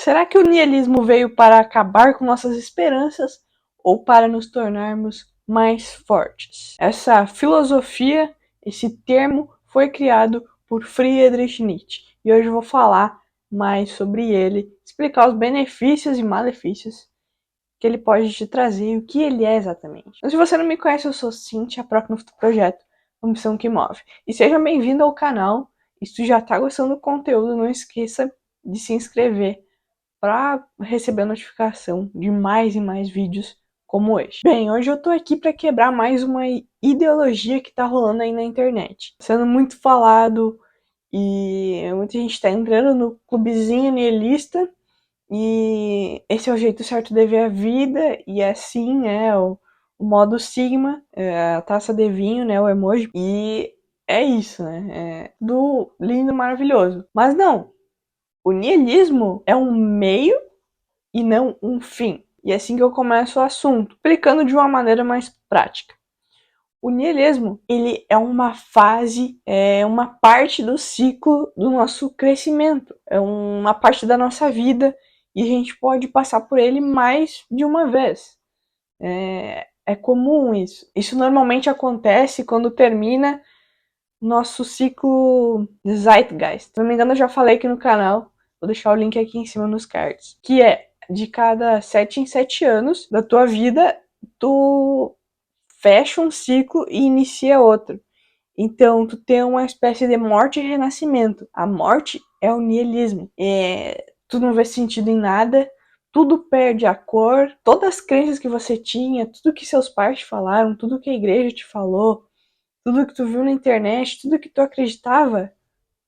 Será que o niilismo veio para acabar com nossas esperanças ou para nos tornarmos mais fortes? Essa filosofia, esse termo, foi criado por Friedrich Nietzsche. E hoje eu vou falar mais sobre ele, explicar os benefícios e malefícios que ele pode te trazer e o que ele é exatamente. Então, se você não me conhece, eu sou Cintia, Proc no Projeto, uma missão que move. E seja bem-vindo ao canal. E se tu já tá gostando do conteúdo, não esqueça de se inscrever para receber a notificação de mais e mais vídeos como este. Bem, hoje eu tô aqui para quebrar mais uma ideologia que tá rolando aí na internet. Sendo muito falado e muita gente tá entrando no clubezinho niilista e esse é o jeito certo de ver a vida e assim é o modo Sigma, a taça de vinho, né, o emoji, e é isso, né, é tudo lindo, maravilhoso. Mas não, o niilismo é um meio e não um fim. E é assim que eu começo o assunto, explicando de uma maneira mais prática. O niilismo, ele é uma fase, é uma parte do ciclo do nosso crescimento, é uma parte da nossa vida e a gente pode passar por ele mais de uma vez. É comum isso. Isso normalmente acontece quando termina nosso ciclo de Zeitgeist. Se não me engano, eu já falei aqui no canal, vou deixar o link aqui em cima nos cards, que é de cada 7 em 7 anos da tua vida, tu fecha um ciclo e inicia outro. Então, tu tem uma espécie de morte e renascimento. A morte é o niilismo. Tu não vê sentido em nada, tudo perde a cor, todas as crenças que você tinha, tudo que seus pais te falaram, tudo que a igreja te falou, tudo que tu viu na internet, tudo que tu acreditava,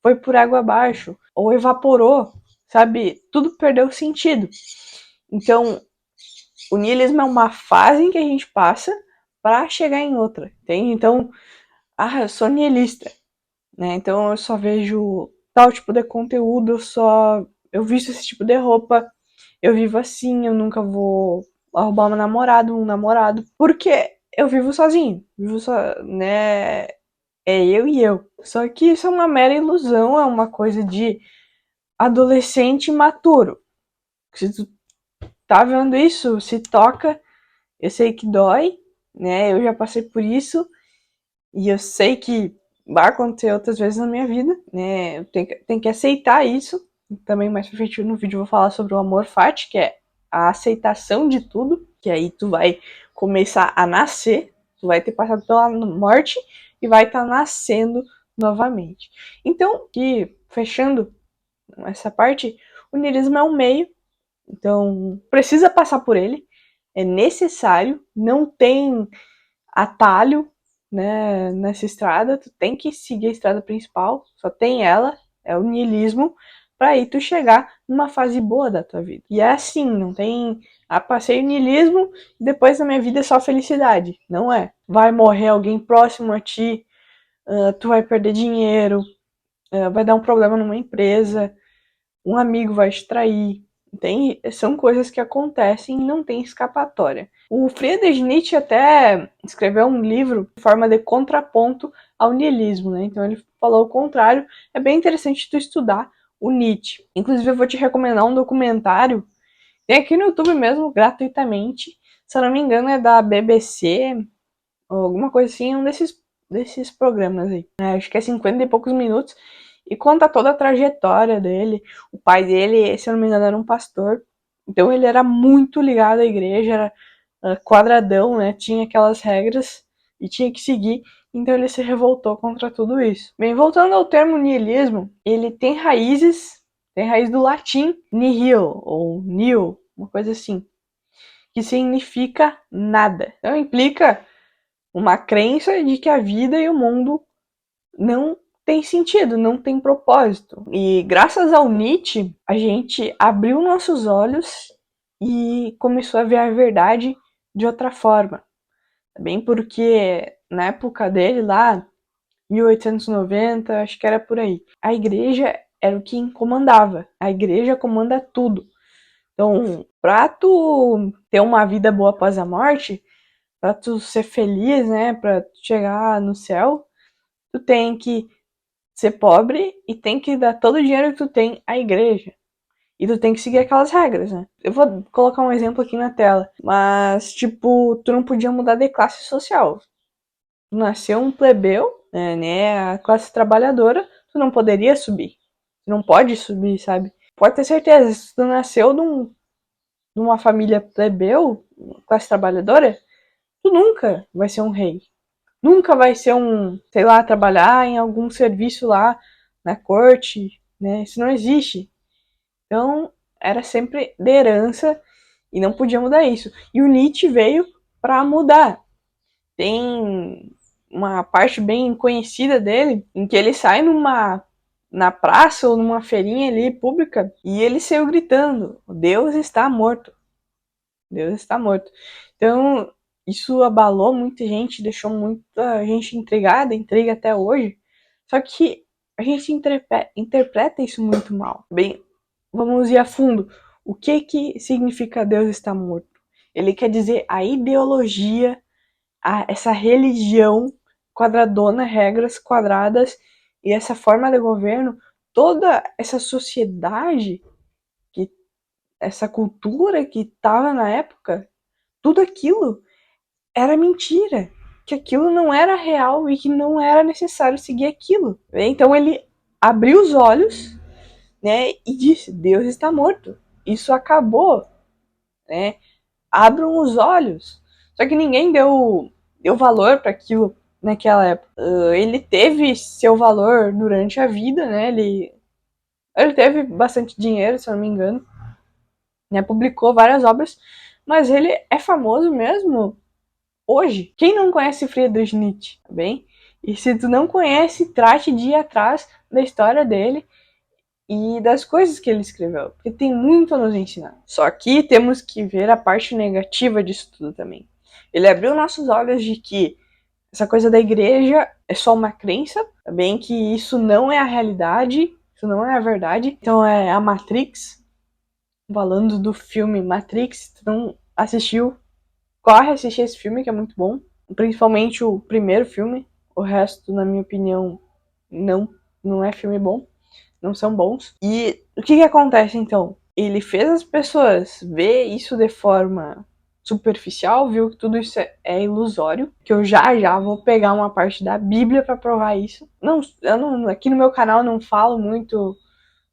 foi por água abaixo, ou evaporou, sabe? Tudo perdeu sentido. Então, o niilismo é uma fase em que a gente passa para chegar em outra, entende? Então, eu sou niilista, né? Então eu só vejo tal tipo de conteúdo, eu visto esse tipo de roupa, eu vivo assim, eu nunca vou arrumar um namorado, porque eu vivo sozinho, né? É eu e eu. Só que isso é uma mera ilusão, é uma coisa de adolescente imaturo. Se tu tá vendo isso, se toca, eu sei que dói, né? Eu já passei por isso e eu sei que vai acontecer outras vezes na minha vida, né? Eu tenho que aceitar isso. Também mais pra frente no vídeo eu vou falar sobre o amor fati, que é a aceitação de tudo, que aí tu vai começar a nascer, tu vai ter passado pela morte e vai estar nascendo novamente. Então, fechando essa parte, o niilismo é um meio, então precisa passar por ele, é necessário, não tem atalho, né, nessa estrada, tu tem que seguir a estrada principal, só tem ela, é o niilismo, para aí tu chegar numa fase boa da tua vida. E é assim, não tem, passei o niilismo, depois da minha vida é só felicidade, não é. Vai morrer alguém próximo a ti, tu vai perder dinheiro, vai dar um problema numa empresa, um amigo vai te trair, são coisas que acontecem e não tem escapatória. O Friedrich Nietzsche até escreveu um livro em forma de contraponto ao niilismo, né? Então ele falou o contrário. É bem interessante tu estudar o Nietzsche. Inclusive eu vou te recomendar um documentário, tem aqui no YouTube mesmo, gratuitamente. Se eu não me engano é da BBC, ou alguma coisa assim, um desses programas aí. Acho que é 50 e poucos minutos. E conta toda a trajetória dele. O pai dele, se eu não me engano, era um pastor. Então ele era muito ligado à igreja, era quadradão, né? Tinha aquelas regras e tinha que seguir. Então ele se revoltou contra tudo isso. Bem, voltando ao termo niilismo, ele tem raiz do latim nihil, ou nil, uma coisa assim, que significa nada. Então implica uma crença de que a vida e o mundo não tem sentido, não tem propósito. E graças ao Nietzsche, a gente abriu nossos olhos e começou a ver a verdade de outra forma. Bem porque na época dele lá, 1890, acho que era por aí, a igreja era o que comandava. A igreja comanda tudo. Então, pra tu ter uma vida boa após a morte, pra tu ser feliz, né, pra tu chegar no céu, tu tem que ser pobre e tem que dar todo o dinheiro que tu tem à igreja. E tu tem que seguir aquelas regras, né? Eu vou colocar um exemplo aqui na tela. Mas, tipo, tu não podia mudar de classe social. Tu nasceu um plebeu, né? A classe trabalhadora, tu não poderia subir. Tu não pode subir, sabe? Pode ter certeza, se tu nasceu numa família plebeu, classe trabalhadora, tu nunca vai ser um rei. Nunca vai ser sei lá, trabalhar em algum serviço lá na corte, né? Isso não existe. Então, era sempre de herança e não podia mudar isso. E o Nietzsche veio para mudar. Tem uma parte bem conhecida dele em que ele sai na praça ou numa feirinha ali pública e ele saiu gritando: Deus está morto. Deus está morto. Então, isso abalou muita gente, deixou muita gente intrigada, intriga até hoje. Só que a gente interpreta isso muito mal. Bem, vamos ir a fundo. O que significa Deus está morto? Ele quer dizer a ideologia, essa religião quadradona, regras quadradas e essa forma de governo, toda essa sociedade, essa cultura que estava na época, tudo aquilo era mentira, que aquilo não era real e que não era necessário seguir aquilo. Então ele abriu os olhos, né, e disse: Deus está morto. Isso acabou, né? Abram os olhos. Só que ninguém deu valor para aquilo naquela época. Ele teve seu valor durante a vida, né? Ele teve bastante dinheiro, se eu não me engano, né? Publicou várias obras, mas ele é famoso mesmo hoje. Quem não conhece Friedrich Nietzsche, tá bem? E se tu não conhece, trate de ir atrás da história dele e das coisas que ele escreveu, porque tem muito a nos ensinar. Só que temos que ver a parte negativa disso tudo também. Ele abriu nossos olhos de que essa coisa da igreja é só uma crença, também que isso não é a realidade, isso não é a verdade. Então é a Matrix, falando do filme Matrix, se tu não assistiu, corre assistir esse filme que é muito bom, principalmente o primeiro filme. O resto, na minha opinião, não é filme bom, não são bons. E o que acontece então? Ele fez as pessoas ver isso de forma superficial, viu que tudo isso é ilusório, que eu já vou pegar uma parte da Bíblia para provar isso. Aqui no meu canal eu não falo muito,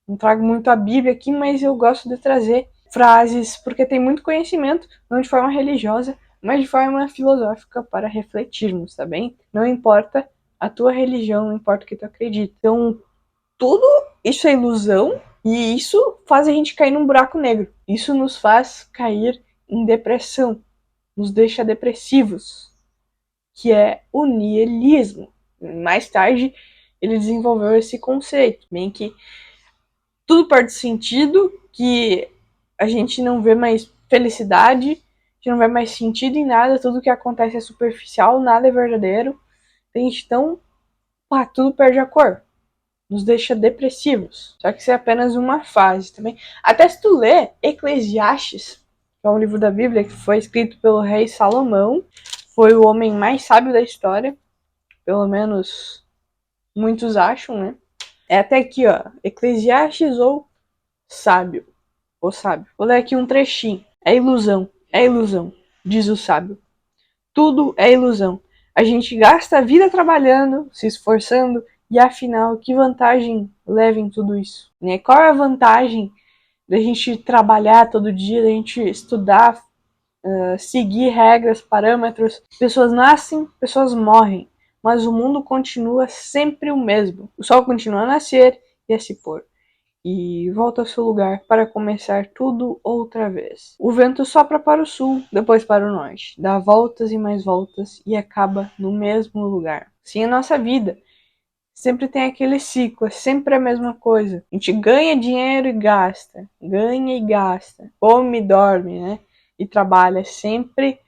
não trago muito a Bíblia aqui, mas eu gosto de trazer frases, porque tem muito conhecimento, não de forma religiosa, mas de forma filosófica para refletirmos, tá bem? Não importa a tua religião, não importa o que tu acredita. Então, tudo isso é ilusão e isso faz a gente cair num buraco negro. Isso nos faz cair em depressão, nos deixa depressivos, que é o niilismo. Mais tarde, ele desenvolveu esse conceito, bem que tudo perde sentido, que a gente não vê mais felicidade, a gente não vê mais sentido em nada, tudo que acontece é superficial, nada é verdadeiro. Então, tudo perde a cor, nos deixa depressivos. Só que isso é apenas uma fase também. Até se tu ler Eclesiastes, que é um livro da Bíblia que foi escrito pelo rei Salomão, foi o homem mais sábio da história, pelo menos muitos acham, né? É até aqui, ó, Eclesiastes ou sábio. O sábio. Vou ler aqui um trechinho. É ilusão, diz o sábio. Tudo é ilusão. A gente gasta a vida trabalhando, se esforçando, e afinal, que vantagem leva em tudo isso? Né? Qual é a vantagem da gente trabalhar todo dia, da gente estudar, seguir regras, parâmetros? Pessoas nascem, pessoas morrem, mas o mundo continua sempre o mesmo. O sol continua a nascer e a se pôr e volta ao seu lugar para começar tudo outra vez. O vento sopra para o sul, depois para o norte, dá voltas e mais voltas e acaba no mesmo lugar. Sim, a nossa vida sempre tem aquele ciclo, é sempre a mesma coisa. A gente ganha dinheiro e gasta, ganha e gasta, come e dorme, né? E trabalha, é sempre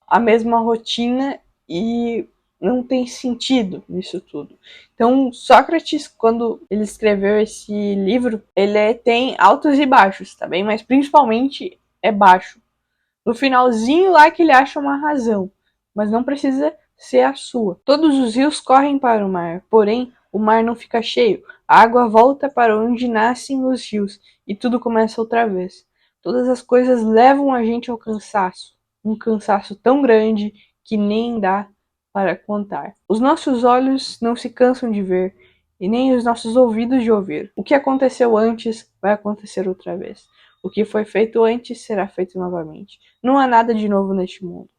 a mesma rotina e não tem sentido nisso tudo. Então, Sócrates, quando ele escreveu esse livro, ele tem altos e baixos, tá bem? Mas principalmente é baixo. No finalzinho lá que ele acha uma razão, mas não precisa ser a sua. Todos os rios correm para o mar, porém o mar não fica cheio, a água volta para onde nascem os rios e tudo começa outra vez. Todas as coisas levam a gente ao cansaço, um cansaço tão grande que nem dá para contar. Os nossos olhos não se cansam de ver e nem os nossos ouvidos de ouvir. O que aconteceu antes vai acontecer outra vez. O que foi feito antes será feito novamente. Não há nada de novo neste mundo.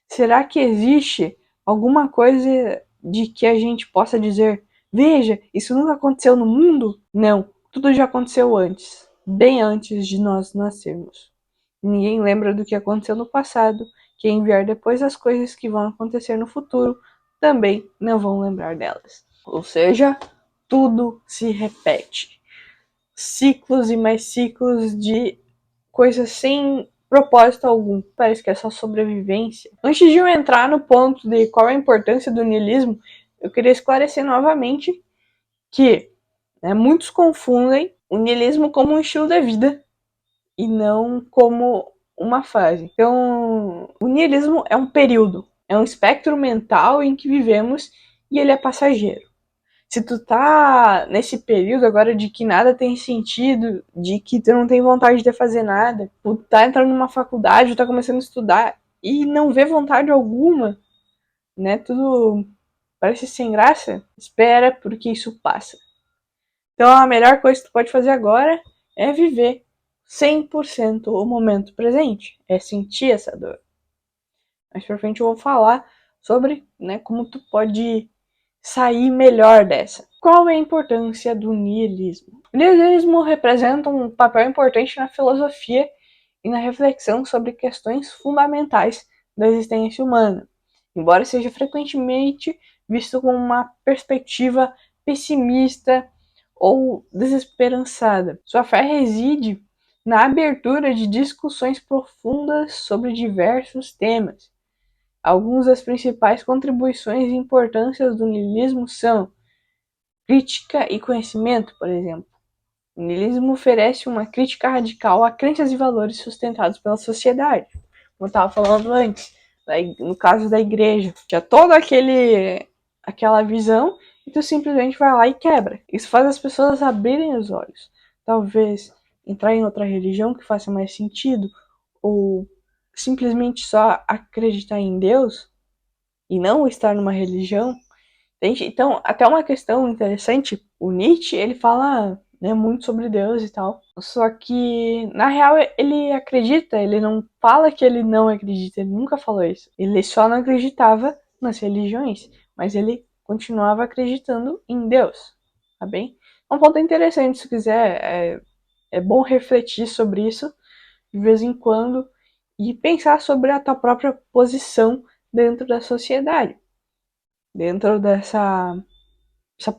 Será que existe alguma coisa de que a gente possa dizer: veja, isso nunca aconteceu no mundo? Não, tudo já aconteceu antes, bem antes de nós nascermos. Ninguém lembra do que aconteceu no passado. Quem vier depois, as coisas que vão acontecer no futuro também não vão lembrar delas. Ou seja, tudo se repete. Ciclos e mais ciclos de coisas sem propósito algum. Parece que é só sobrevivência. Antes de eu entrar no ponto de qual é a importância do niilismo, eu queria esclarecer novamente que muitos confundem o niilismo como um estilo de vida e não como uma fase. Então, o niilismo é um período, é um espectro mental em que vivemos e ele é passageiro. Se tu tá nesse período agora de que nada tem sentido, de que tu não tem vontade de fazer nada, tu tá entrando numa faculdade, tu tá começando a estudar e não vê vontade alguma, né? Tudo parece sem graça. Espera, porque isso passa. Então a melhor coisa que tu pode fazer agora é viver 100% o momento presente, é sentir essa dor. Mais pra frente eu vou falar sobre, como tu pode sair melhor dessa. Qual é a importância do niilismo? O niilismo representa um papel importante na filosofia e na reflexão sobre questões fundamentais da existência humana, embora seja frequentemente visto com uma perspectiva pessimista ou desesperançada. Sua fé reside na abertura de discussões profundas sobre diversos temas. Algumas das principais contribuições e importâncias do niilismo são crítica e conhecimento, por exemplo. O niilismo oferece uma crítica radical a crenças e valores sustentados pela sociedade. Como eu estava falando antes, no caso da igreja. Tinha toda aquela visão e tu simplesmente vai lá e quebra. Isso faz as pessoas abrirem os olhos. Talvez entrar em outra religião que faça mais sentido, ou simplesmente só acreditar em Deus e não estar numa religião. Entende? Então, até uma questão interessante, o Nietzsche, ele fala muito sobre Deus e tal, só que, na real, ele acredita, ele não fala que ele não acredita, ele nunca falou isso. Ele só não acreditava nas religiões, mas ele continuava acreditando em Deus, tá bem? É um ponto interessante, se quiser, é bom refletir sobre isso de vez em quando e pensar sobre a tua própria posição dentro da sociedade, dentro dessa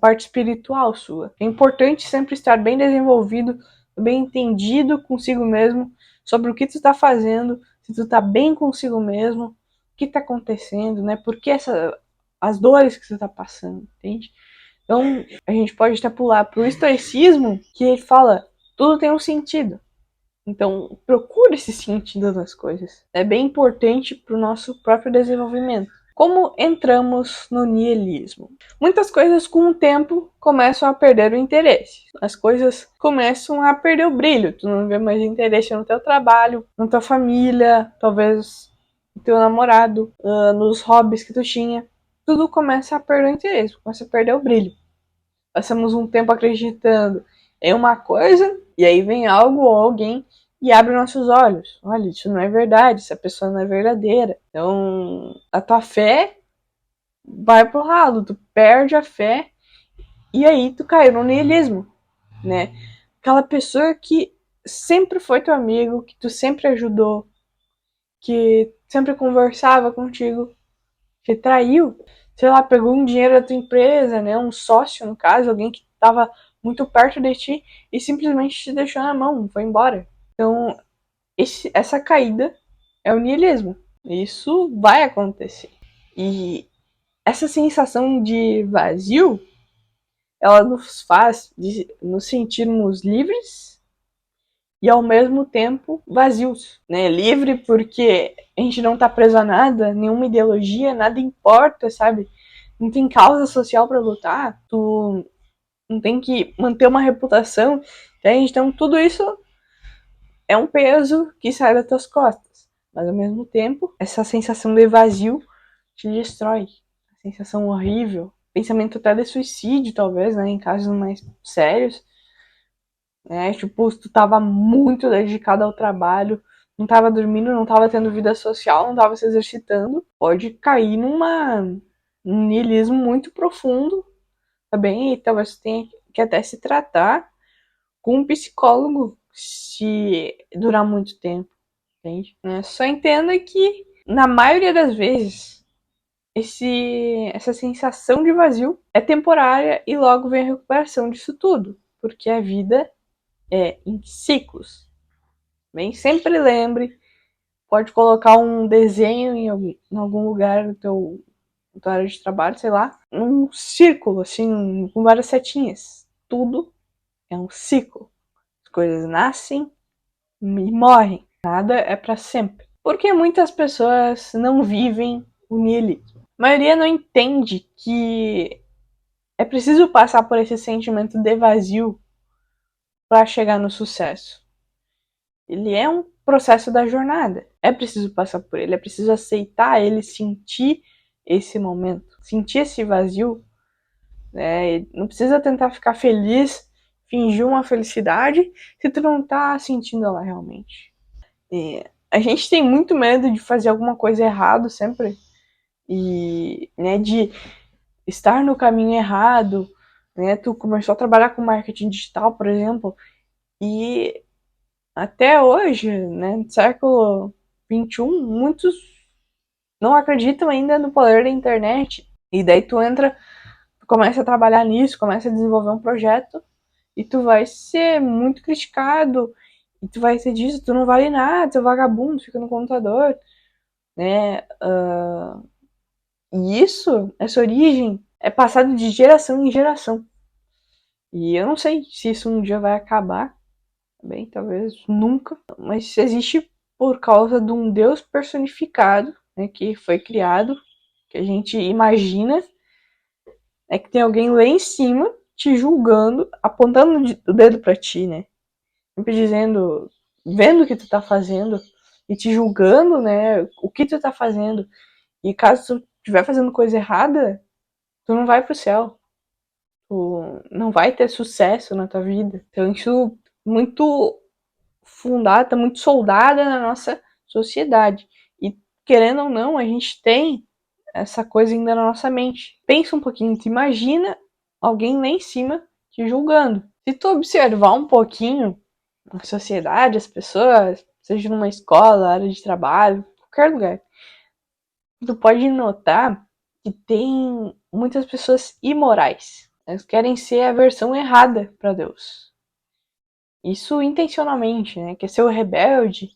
parte espiritual sua. É importante sempre estar bem desenvolvido, bem entendido consigo mesmo sobre o que tu está fazendo, se tu está bem consigo mesmo, o que está acontecendo, por que as dores que você está passando, entende? Então, a gente pode até pular para o estoicismo, que ele fala, tudo tem um sentido. Então, procure esse sentido nas coisas. É bem importante para o nosso próprio desenvolvimento. Como entramos no niilismo? Muitas coisas com o tempo começam a perder o interesse. As coisas começam a perder o brilho. Tu não vê mais interesse no teu trabalho, na tua família, talvez no teu namorado, nos hobbies que tu tinha. Tudo começa a perder o interesse, começa a perder o brilho. Passamos um tempo acreditando em uma coisa e aí vem algo ou alguém e abre nossos olhos. Olha, isso não é verdade, essa pessoa não é verdadeira. Então, a tua fé vai pro ralo, tu perde a fé e aí tu cai no niilismo, né? Aquela pessoa que sempre foi teu amigo, que tu sempre ajudou, que sempre conversava contigo, te traiu, sei lá, pegou um dinheiro da tua empresa, um sócio no caso, alguém que estava muito perto de ti e simplesmente te deixou na mão, foi embora. Então, essa caída é o niilismo. Isso vai acontecer. E essa sensação de vazio, ela nos faz nos sentirmos livres e ao mesmo tempo vazios, Livre porque a gente não tá preso a nada, nenhuma ideologia, nada importa, sabe? não tem causa social para lutar, tu não tem que manter uma reputação, entende? Então tudo isso é um peso que sai das tuas costas. Mas ao mesmo tempo, essa sensação de vazio te destrói. A sensação horrível. Pensamento até de suicídio, talvez, né? Em casos mais sérios. Né? Tipo, tu tava muito dedicado ao trabalho, não tava dormindo, não tava tendo vida social, não tava se exercitando. Pode cair num niilismo muito profundo, tá bem? E talvez tu tenha que até se tratar com um psicólogo se durar muito tempo, entende? Só entenda que, na maioria das vezes, essa sensação de vazio é temporária e logo vem a recuperação disso tudo, porque a vida é em ciclos. Bem, sempre lembre, pode colocar um desenho em algum lugar na tua área de trabalho, sei lá, um círculo, assim, com várias setinhas. Tudo é um ciclo. As coisas nascem e morrem. Nada é para sempre. Porque muitas pessoas não vivem o niilismo. A maioria não entende que é preciso passar por esse sentimento de vazio para chegar no sucesso. Ele é um processo da jornada. É preciso passar por ele, é preciso aceitar ele, sentir esse momento, sentir esse vazio. Né? Não precisa tentar ficar feliz, fingir uma felicidade, se tu não tá sentindo ela realmente. E a gente tem muito medo de fazer alguma coisa errado sempre. E, né, de estar no caminho errado. Né? Tu começou a trabalhar com marketing digital, por exemplo, e até hoje, né, no século XXI, muitos não acreditam ainda no poder da internet. E daí tu entra, tu começa a trabalhar nisso, começa a desenvolver um projeto e tu vai ser muito criticado. E tu vai ser disso, tu não vale nada, tu é vagabundo, fica no computador, né? E isso, essa origem, é passada de geração em geração. E eu não sei se isso um dia vai acabar, bem, talvez nunca, mas existe por causa de um Deus personificado, né, que foi criado, que a gente imagina, é que tem alguém lá em cima te julgando, apontando o dedo pra ti, né? Sempre dizendo, vendo o que tu tá fazendo e te julgando, né, o que tu tá fazendo. E caso tu estiver fazendo coisa errada, tu não vai pro céu. Tu não vai ter sucesso na tua vida. Então isso muito fundada, tá muito soldada na nossa sociedade. E querendo ou não, a gente tem essa coisa ainda na nossa mente. Pensa um pouquinho, tu imagina alguém lá em cima te julgando. Se tu observar um pouquinho a sociedade, as pessoas, seja numa escola, área de trabalho, qualquer lugar, tu pode notar que tem muitas pessoas imorais. Elas querem ser a versão errada para Deus. Isso intencionalmente, né? Quer ser o rebelde,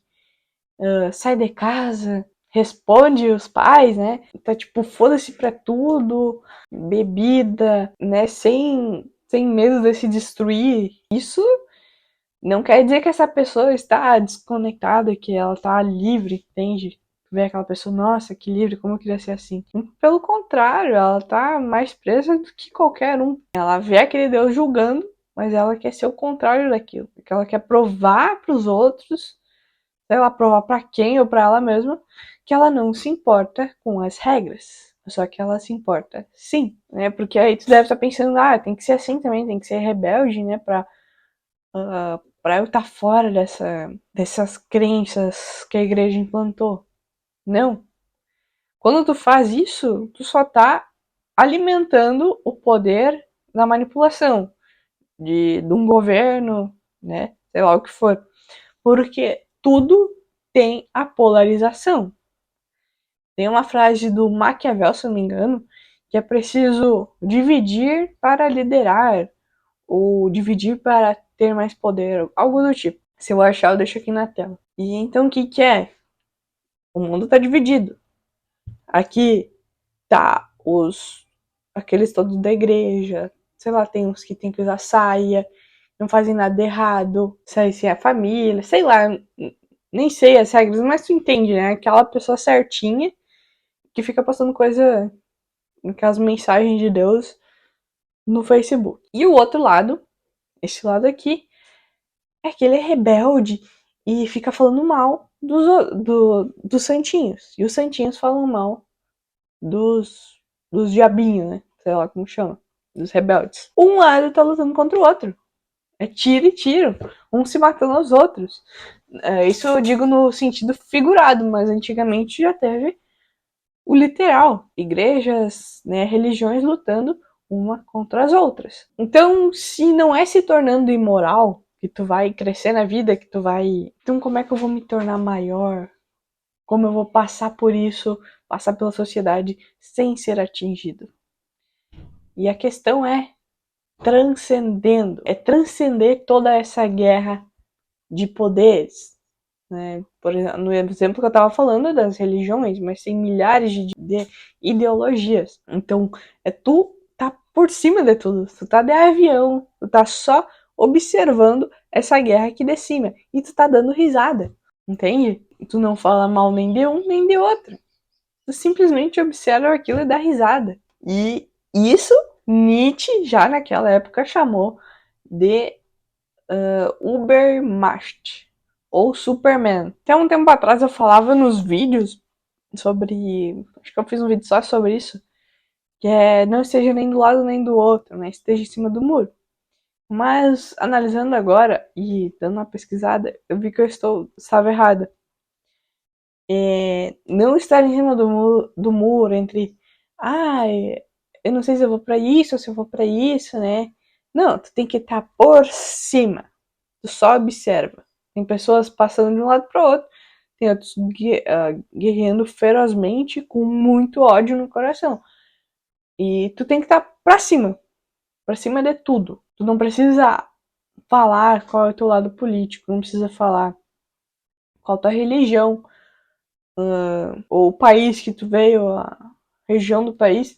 sai de casa, responde os pais, né? Tá tipo, foda-se pra tudo, bebida, né? Sem medo de se destruir. Isso não quer dizer que essa pessoa está desconectada, que ela tá livre, entende? Ver aquela pessoa, nossa, que livre, como eu queria ser assim. Pelo contrário, ela tá mais presa do que qualquer um. Ela vê aquele Deus julgando, mas ela quer ser o contrário daquilo. Porque ela quer provar pros outros, sei lá, provar pra quem ou pra ela mesma, que ela não se importa com as regras. Só que ela se importa sim, né? Porque aí tu deve estar pensando, tem que ser assim também, tem que ser rebelde, né? Pra eu estar fora dessas crenças que a igreja implantou. Não. Quando tu faz isso, tu só tá alimentando o poder da manipulação de um governo, né? Sei lá o que for. Porque tudo tem a polarização. Tem uma frase do Maquiavel, se não me engano, que é preciso dividir para liderar, ou dividir para ter mais poder, algo do tipo. Se eu achar, eu deixo aqui na tela. E então o que que é? O mundo está dividido. Aqui tá aqueles todos da igreja, sei lá, tem uns que tem que usar saia, não fazem nada errado, sair sem a família, sei lá, nem sei as regras, mas tu entende, né? Aquela pessoa certinha que fica postando coisa aquelas mensagens de Deus no Facebook. E o outro lado, esse lado aqui, é que ele é rebelde e fica falando mal dos santinhos. E os santinhos falam mal dos diabinhos, né? Sei lá como chama. Dos rebeldes. Um lado tá lutando contra o outro. É tiro e tiro. Um se matando aos outros. Isso eu digo no sentido figurado, mas antigamente já teve o literal. Igrejas, né, religiões lutando uma contra as outras. Então, se não é se tornando imoral, que tu vai crescer na vida, que tu vai... Então, como é que eu vou me tornar maior? Como eu vou passar por isso, passar pela sociedade sem ser atingido? E a questão é transcendendo. É transcender toda essa guerra de poderes. Né? Por exemplo, no exemplo que eu estava falando das religiões, mas tem milhares de ideologias. Então, tu tá por cima de tudo. Tu tá de avião, tu tá só observando essa guerra que decima. E tu tá dando risada, entende? E tu não fala mal nem de um, nem de outro. Tu simplesmente observa aquilo e dá risada. E isso Nietzsche já naquela época chamou de Übermacht ou Superman. Até um tempo atrás eu falava nos vídeos sobre... Acho que eu fiz um vídeo só sobre isso. Que é não esteja nem do lado nem do outro, né? Esteja em cima do muro. Mas analisando agora e dando uma pesquisada, eu vi que eu estava errada. Não estar em cima do muro entre... eu não sei se eu vou pra isso ou se eu vou pra isso, né? Não, tu tem que estar por cima. Tu só observa. Tem pessoas passando de um lado para o outro, tem outros guerreando ferozmente com muito ódio no coração. E tu tem que estar pra cima de tudo. Tu não precisa falar qual é o teu lado político, não precisa falar qual é a tua religião, ou o país que tu veio, a região do país.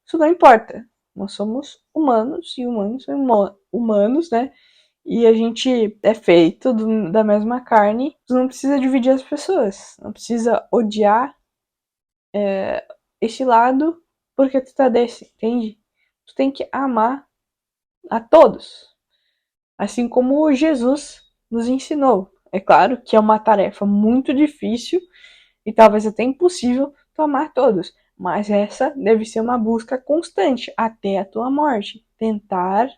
Isso não importa. Nós somos humanos e humanos são humanos, né? E a gente é feito da mesma carne. Tu não precisa dividir as pessoas. Não precisa odiar esse lado porque tu tá desse, entende? Tu tem que amar a todos. Assim como Jesus nos ensinou. É claro que é uma tarefa muito difícil e talvez até impossível tu amar todos. Mas essa deve ser uma busca constante até a tua morte. Tentar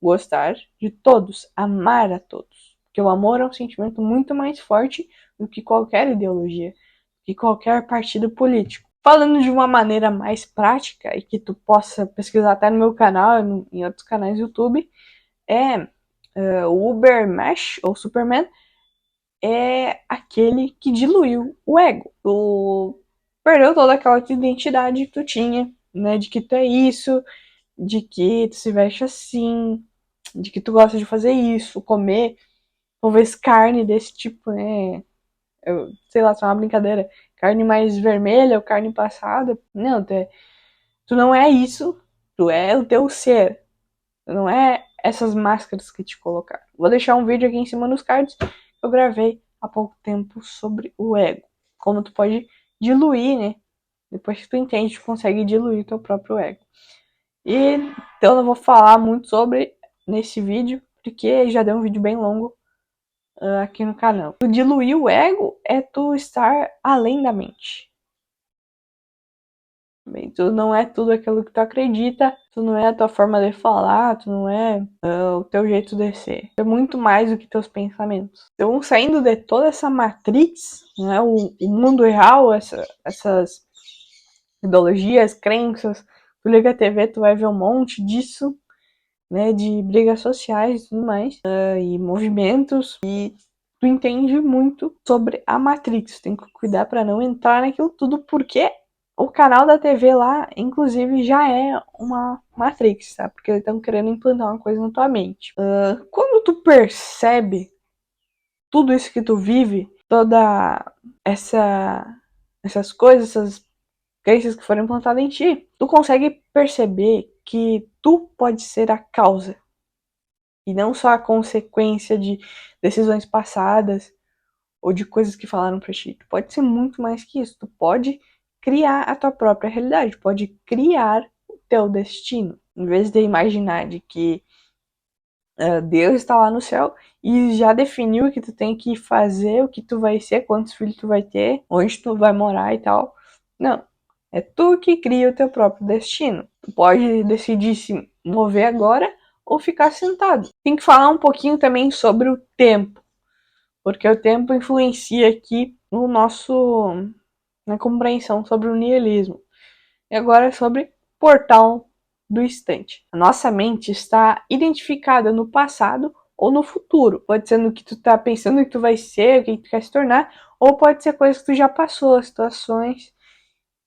gostar de todos, amar a todos. Porque o amor é um sentimento muito mais forte do que qualquer ideologia, do que qualquer partido político. Falando de uma maneira mais prática e que tu possa pesquisar até no meu canal e em outros canais do YouTube, o Ubermash ou Superman é aquele que diluiu o ego. Tu perdeu toda aquela identidade que tu tinha, né? De que tu é isso, de que tu se veste assim, de que tu gosta de fazer isso, comer talvez carne desse tipo, né? Sei lá, só uma brincadeira. Carne mais vermelha ou carne passada. Não, tu não é isso. Tu é o teu ser. Tu não é essas máscaras que te colocaram. Vou deixar um vídeo aqui em cima nos cards que eu gravei há pouco tempo sobre o ego. Como tu pode diluir, né? Depois que tu entende, tu consegue diluir teu próprio ego. E então eu não vou falar muito sobre nesse vídeo, porque já deu um vídeo bem longo aqui no canal. Tu diluir o ego é tu estar além da mente. Bem, tu não é tudo aquilo que tu acredita, tu não é a tua forma de falar, tu não é o teu jeito de ser. É muito mais do que teus pensamentos. Então, saindo de toda essa matrix, né, o mundo real, essas ideologias, crenças, tu liga a TV, tu vai ver um monte disso, né, de brigas sociais e tudo mais, e movimentos, e tu entende muito sobre a Matrix. Tem que cuidar para não entrar naquilo tudo, porque o canal da TV lá, inclusive, já é uma Matrix, tá? Porque eles estão querendo implantar uma coisa na tua mente. Quando tu percebe tudo isso que tu vive, toda essas coisas, essas crenças que foram implantadas em ti, tu consegue perceber que tu pode ser a causa e não só a consequência de decisões passadas ou de coisas que falaram pra ti. Tu pode ser muito mais que isso. Tu pode criar a tua própria realidade, pode criar o teu destino. Em vez de imaginar de que Deus está lá no céu e já definiu o que tu tem que fazer, o que tu vai ser, quantos filhos tu vai ter, onde tu vai morar e tal. Não. É tu que cria o teu próprio destino. Tu pode decidir se mover agora ou ficar sentado. Tem que falar um pouquinho também sobre o tempo, porque o tempo influencia aqui no na compreensão sobre o niilismo. E agora sobre portal do instante. A nossa mente está identificada no passado ou no futuro. Pode ser no que tu tá pensando que tu vai ser, o que tu quer se tornar, ou pode ser coisas que tu já passou, situações,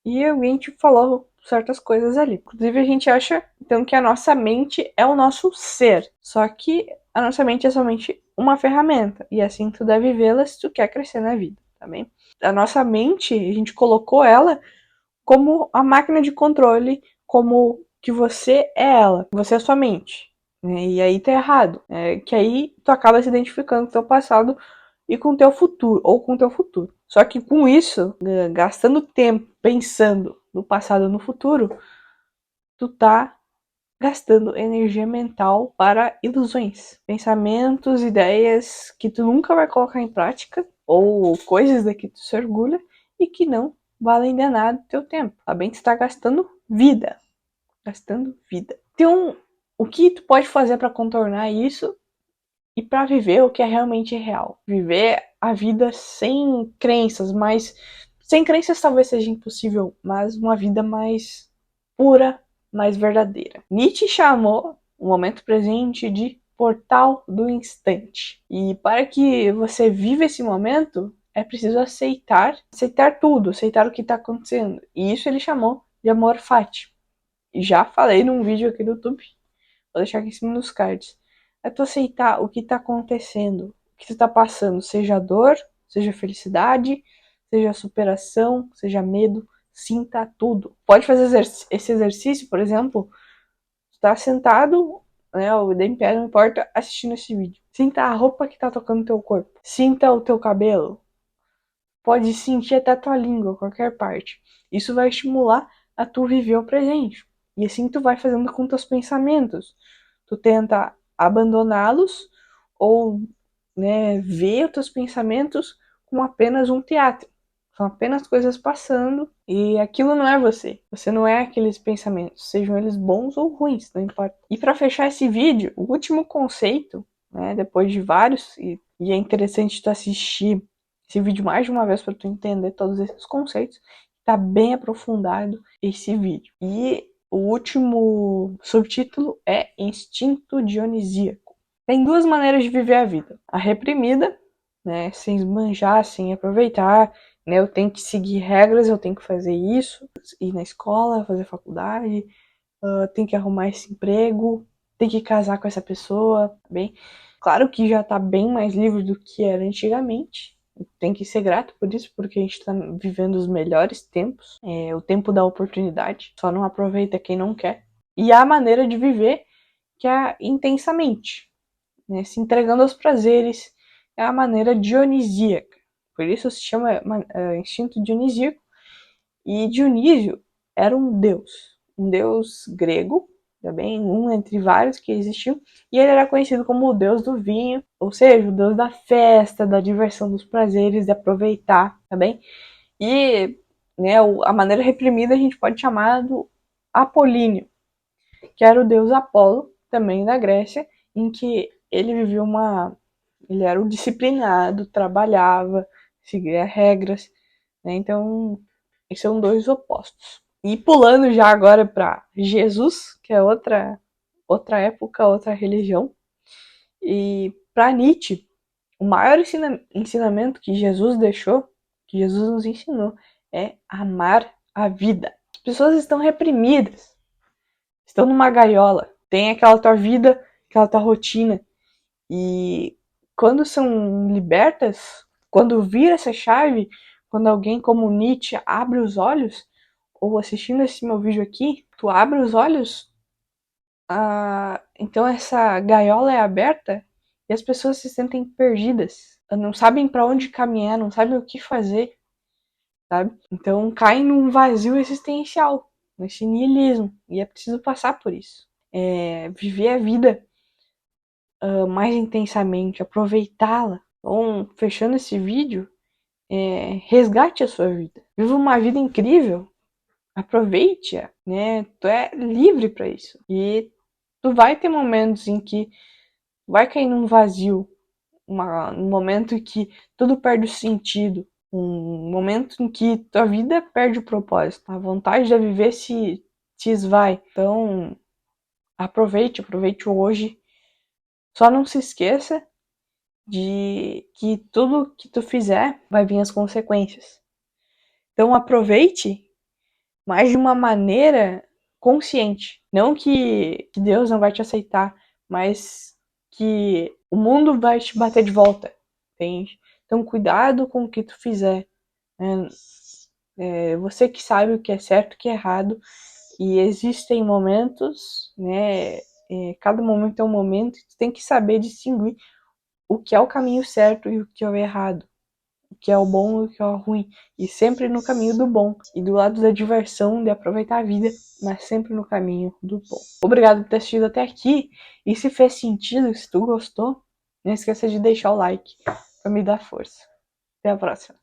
e alguém te falou certas coisas ali. Inclusive a gente acha então que a nossa mente é o nosso ser. Só que a nossa mente é somente uma ferramenta, e assim tu deve vê-la se tu quer crescer na vida, tá bem? A nossa mente, a gente colocou ela como a máquina de controle, como que você é ela, você é sua mente. Né? E aí tá errado. Que aí tu acaba se identificando com o teu passado e com o teu futuro, ou com o teu futuro. Só que com isso, gastando tempo pensando no passado e no futuro, tu tá gastando energia mental para ilusões, pensamentos, ideias que tu nunca vai colocar em prática, ou coisas da que tu se orgulha e que não valem de nada o teu tempo. Tá bem que tu tá gastando vida. Gastando vida. Então, o que tu pode fazer para contornar isso e para viver o que é realmente real? Viver a vida sem crenças, mas sem crenças talvez seja impossível, mas uma vida mais pura, mais verdadeira. Nietzsche chamou o momento presente de portal do instante. E para que você viva esse momento, é preciso aceitar tudo, aceitar o que está acontecendo. E isso ele chamou de amor fati. E já falei num vídeo aqui do YouTube, vou deixar aqui em cima nos cards. É tu aceitar o que está acontecendo, o que tu está passando, seja dor, seja felicidade, seja superação, seja medo, sinta tudo. Pode fazer esse exercício, por exemplo, tu tá sentado, né, ou em pé, não importa, assistindo esse vídeo. Sinta a roupa que tá tocando teu corpo. Sinta o teu cabelo. Pode sentir até a tua língua, qualquer parte. Isso vai estimular a tu viver o presente. E assim tu vai fazendo com teus pensamentos. Tu tenta abandoná-los ou, né, ver os teus pensamentos como apenas um teatro. São apenas coisas passando e aquilo não é você. Você não é aqueles pensamentos, sejam eles bons ou ruins, não importa. E para fechar esse vídeo, o último conceito, né, depois de vários, e é interessante tu assistir esse vídeo mais de uma vez para tu entender todos esses conceitos, tá bem aprofundado esse vídeo. E o último subtítulo é Instinto Dionisíaco. Tem duas maneiras de viver a vida. A reprimida, né, sem esbanjar, sem aproveitar, né, eu tenho que seguir regras, eu tenho que fazer isso, ir na escola, fazer faculdade, tenho que arrumar esse emprego, tenho que casar com essa pessoa, tá bem? Claro que já tá bem mais livre do que era antigamente, tem que ser grato por isso, porque a gente tá vivendo os melhores tempos, o tempo da oportunidade, só não aproveita quem não quer. E há a maneira de viver que é intensamente, né, se entregando aos prazeres, é a maneira dionisíaca. Por isso se chama instinto dionisíaco. E Dionísio era um deus grego, também um entre vários que existiam, e ele era conhecido como o deus do vinho, ou seja, o deus da festa, da diversão, dos prazeres, de aproveitar, tá bem? E, né, a maneira reprimida a gente pode chamar do Apolíneo, que era o deus Apolo, também da Grécia, em que ele vivia ele era um disciplinado, trabalhava, seguia regras, né? Então, esses são dois opostos. E pulando já agora para Jesus, que é outra época, outra religião. E para Nietzsche, o maior ensinamento que Jesus deixou, que Jesus nos ensinou, é amar a vida. As pessoas estão reprimidas, estão numa gaiola, tem aquela tua vida, aquela tua rotina. E quando são libertas, quando vira essa chave, quando alguém como Nietzsche abre os olhos, ou assistindo esse meu vídeo aqui, tu abre os olhos, então essa gaiola é aberta e as pessoas se sentem perdidas, não sabem para onde caminhar, não sabem o que fazer. sabe? Então cai num vazio existencial, nesse niilismo, e é preciso passar por isso. Viver a vida mais intensamente, aproveitá-la. Então, fechando esse vídeo, resgate a sua vida. Viva uma vida incrível, aproveite-a, né? Tu é livre para isso. E tu vai ter momentos em que vai cair num vazio, um momento em que tudo perde o sentido, um momento em que tua vida perde o propósito, a vontade de viver se esvai. Então, aproveite o hoje. Só não se esqueça de que tudo que tu fizer vai vir as consequências. Então, aproveite, mas de uma maneira consciente. Não que Deus não vai te aceitar, mas que o mundo vai te bater de volta, entende? Então, cuidado com o que tu fizer. Você que sabe o que é certo e o que é errado, e existem momentos, né? Cada momento é um momento, e tu tem que saber distinguir o que é o caminho certo e o que é o errado, o que é o bom e o que é o ruim, e sempre no caminho do bom, e do lado da diversão, de aproveitar a vida, mas sempre no caminho do bom. Obrigado por ter assistido até aqui, e se fez sentido, se tu gostou, não esqueça de deixar o like para me dar força. Até a próxima.